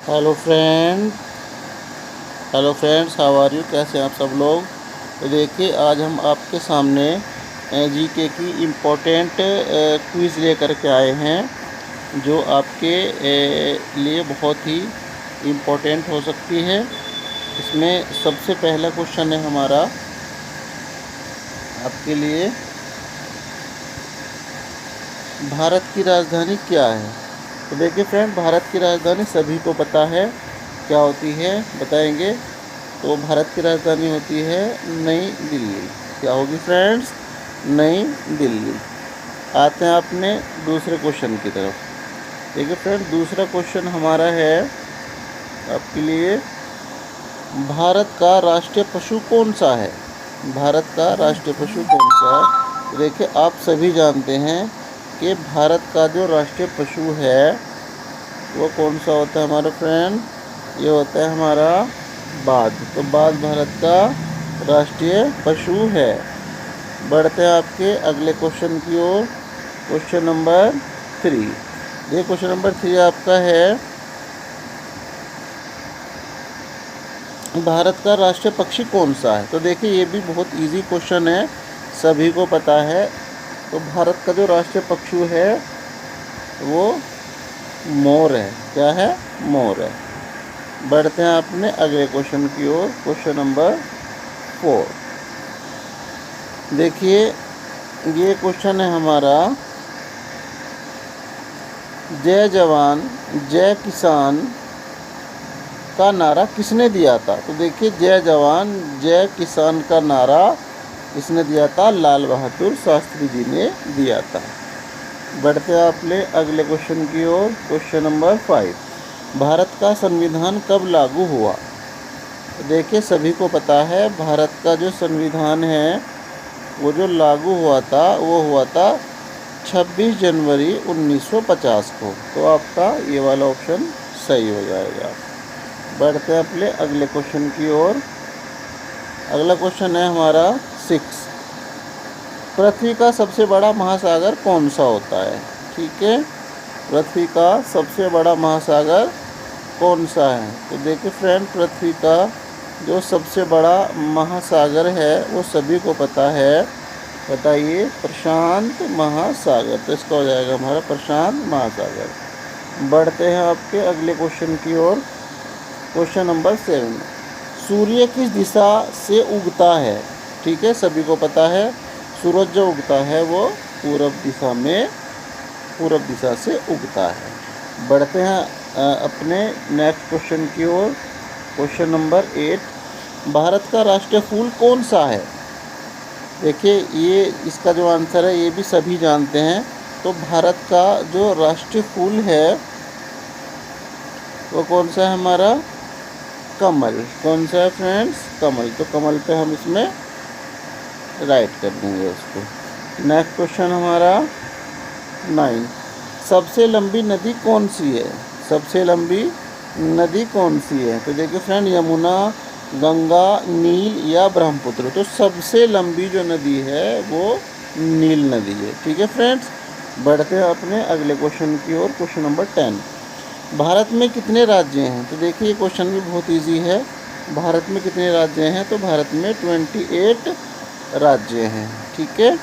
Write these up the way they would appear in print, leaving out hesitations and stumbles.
Hello friend hello friends, how are you? कैसे हैं आप सब लोग? तो देखिए, आज हम आपके सामने जीके की इम्पोर्टेंट क्विज़ लेकर के आए हैं, जो आपके लिए बहुत ही इम्पोर्टेंट हो सकती है। इसमें सबसे पहला क्वेश्चन है हमारा आपके लिए, भारत की राजधानी क्या है? तो देखिए फ्रेंड, भारत की राजधानी सभी को पता है क्या होती है, बताएंगे। तो भारत की राजधानी होती है नई दिल्ली। क्या होगी फ्रेंड्स? नई दिल्ली। आते हैं अपने दूसरे क्वेश्चन की तरफ। देखिए फ्रेंड, दूसरा क्वेश्चन हमारा है आपके लिए, भारत का राष्ट्रीय पशु कौन सा है? भारत का राष्ट्रीय पशु कौन सा है? तो देखिए, आप सभी जानते हैं कि भारत का जो राष्ट्रीय पशु है वो कौन सा होता है हमारा फ्रेंड? ये होता है हमारा बाघ। तो बाघ भारत का राष्ट्रीय पशु है। बढ़ते हैं आपके अगले क्वेश्चन की ओर। Question number 3। ये क्वेश्चन नंबर 3 आपका है, भारत का राष्ट्रीय पक्षी कौन सा है? तो देखिए, ये भी बहुत इजी क्वेश्चन है, सभी को पता है। तो भारत का जो राष्ट्रीय पक्षी है वो मोर है। क्या है? मोर है। बढ़ते हैं अपने अगले क्वेश्चन की ओर। Question number 4। देखिए, ये क्वेश्चन है हमारा, जय जवान जय किसान का नारा किसने दिया था? तो देखिए, जय जवान जय किसान का नारा किसने दिया था? लाल बहादुर शास्त्री जी ने दिया था। बढ़ते हैं अपने अगले क्वेश्चन की ओर। Question number 5। भारत का संविधान कब लागू हुआ? तो देखिए, सभी को पता है, भारत का जो संविधान है वो जो लागू हुआ था वो हुआ था 26 जनवरी 1950 को। तो आपका ये वाला ऑप्शन सही हो जाएगा। बढ़ते हैं अपने अगले क्वेश्चन की ओर। अगला क्वेश्चन है हमारा 6। पृथ्वी का सबसे बड़ा महासागर कौन सा होता है? ठीक है, पृथ्वी का सबसे बड़ा महासागर कौन सा है? तो देखिए फ्रेंड, पृथ्वी का जो सबसे बड़ा महासागर है वो सभी को पता है। बताइए। प्रशांत महासागर। तो इसका हो जाएगा हमारा प्रशांत महासागर। बढ़ते हैं आपके अगले क्वेश्चन की ओर। Question number 7। सूर्य किस दिशा से उगता है? ठीक है, सभी को पता है, सूरज जो उगता है वो पूरब दिशा से उगता है। बढ़ते हैं अपने नेक्स्ट क्वेश्चन की ओर। Question number 8। भारत का राष्ट्रीय फूल कौन सा है? देखिए, ये इसका जो आंसर है ये भी सभी जानते हैं। तो भारत का जो राष्ट्रीय फूल है वो कौन सा है हमारा? कमल। कौन सा है फ्रेंड्स? कमल। तो कमल पे हम इसमें राइट कर देंगे उसको। नेक्स्ट क्वेश्चन हमारा 9। सबसे लंबी नदी कौन सी है? सबसे लंबी नदी कौन सी है? तो देखिए फ्रेंड, यमुना, गंगा, नील या ब्रह्मपुत्र। तो सबसे लंबी जो नदी है वो नील नदी है। ठीक है फ्रेंड्स। बढ़ते हैं अपने अगले क्वेश्चन की ओर। Question number 10। भारत में कितने राज्य हैं? तो देखिए, ये क्वेश्चन भी बहुत इजी है। भारत में कितने राज्य हैं? तो भारत में 28 राज्य हैं। ठीक है।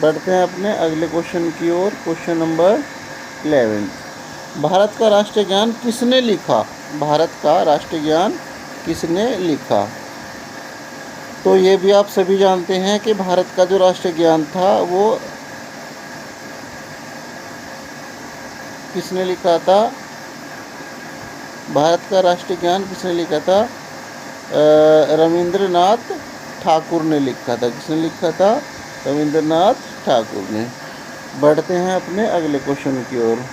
बढ़ते हैं अपने अगले क्वेश्चन की ओर। Question number 11। भारत का राष्ट्रीय ज्ञान किसने लिखा? भारत का राष्ट्रीय ज्ञान किसने लिखा? तो ये भी आप सभी जानते हैं कि भारत का जो राष्ट्रीय ज्ञान था वो किसने लिखा था? भारत का राष्ट्रीय ज्ञान किसने लिखा था? रविंद्रनाथ ठाकुर ने लिखा था। किसने लिखा था? रविंद्रनाथ ठाकुर ने। बढ़ते हैं अपने अगले क्वेश्चन की ओर।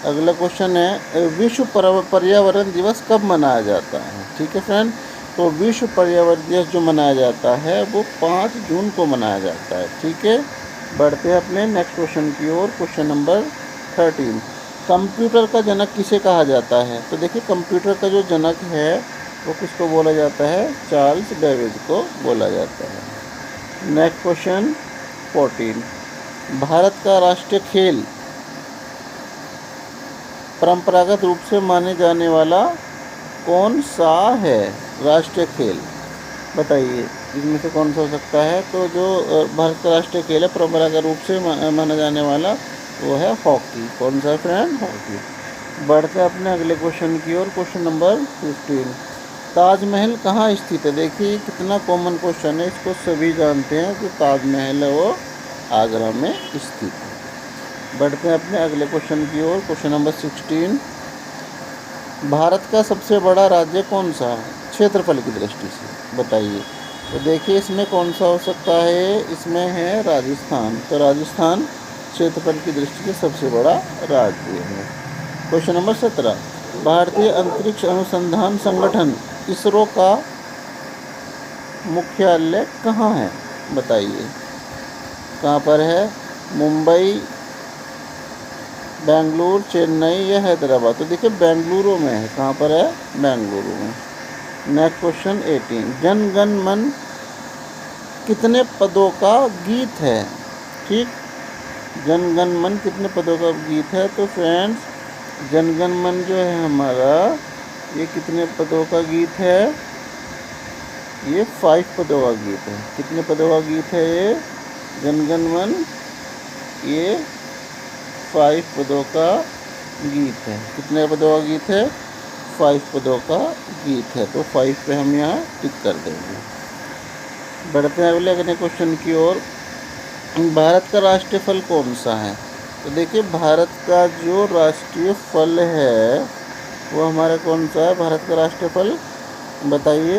अगला क्वेश्चन है, विश्व पर्यावरण दिवस कब मनाया जाता है? ठीक है फ्रेंड। तो विश्व पर्यावरण दिवस जो मनाया जाता है वो 5 जून को मनाया जाता है। ठीक है। बढ़ते हैं अपने नेक्स्ट क्वेश्चन की ओर। Question number 13। कंप्यूटर का जनक किसे कहा जाता है? तो देखिए, कंप्यूटर का जो जनक है वो किसको बोला जाता है? चार्ल्स बेबेज को बोला जाता है। Next question 14। भारत का राष्ट्रीय खेल परंपरागत रूप से माने जाने वाला कौन सा है राष्ट्रीय खेल? बताइए इसमें से कौन सा हो सकता है? तो जो भारत का राष्ट्रीय खेल है परंपरागत रूप से माना जाने वाला वो है हॉकी। कौन सा फ्रेंड? हॉकी। बढ़ते हैं अपने अगले क्वेश्चन की ओर। क्वेश्चन नंबर 15, ताजमहल कहाँ स्थित है? देखिए कितना कॉमन क्वेश्चन है, इसको सभी जानते हैं कि ताजमहल है वो आगरा में स्थित है। बढ़ते हैं अपने अगले क्वेश्चन की ओर। क्वेश्चन नंबर 16, भारत का सबसे बड़ा राज्य कौन सा है क्षेत्रफल की दृष्टि से? बताइए। तो देखिए इसमें कौन सा हो सकता है? इसमें है राजस्थान। तो राजस्थान क्षेत्रफल की दृष्टि से सबसे बड़ा राज्य है। क्वेश्चन नंबर 17, भारतीय अंतरिक्ष अनुसंधान संगठन इसरो का मुख्यालय कहाँ है? बताइए कहाँ पर है? मुंबई, बेंगलुरु, चेन्नई या हैदराबाद? तो देखिए बेंगलुरु में है। कहाँ पर है? बेंगलुरु में। नेक्स्ट क्वेश्चन 18, जन गण मन कितने पदों का गीत है? ठीक, जन गण मन कितने पदों का गीत है? तो फ्रेंड्स जन गण मन जो है हमारा ये कितने पदों का गीत है? ये 5 पदों का गीत है। कितने पदों का गीत है ये जन गण मन? ये 5 पदों का गीत है। कितने पदों का गीत है? 5 पदों का गीत है। तो 5 पे हम यहाँ टिक कर देंगे। बढ़ते हैं अगले क्वेश्चन की ओर। भारत का राष्ट्रीय फल कौन सा है? तो देखिए भारत का जो राष्ट्रीय फल है वो हमारा कौन सा है? भारत का राष्ट्रीय फल बताइए।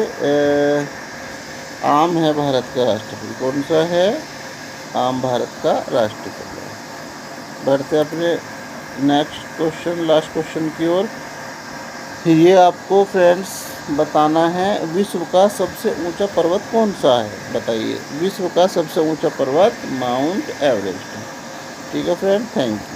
आम है भारत का राष्ट्रीय फल। कौन सा है? आम भारत का राष्ट्रीय फल है। बढ़ते अपने नेक्स्ट क्वेश्चन, लास्ट क्वेश्चन की ओर। ये आपको फ्रेंड्स बताना है विश्व का सबसे ऊंचा पर्वत कौन सा है? बताइए। विश्व का सबसे ऊंचा पर्वत माउंट एवरेस्ट है। ठीक है फ्रेंड, थैंक यू।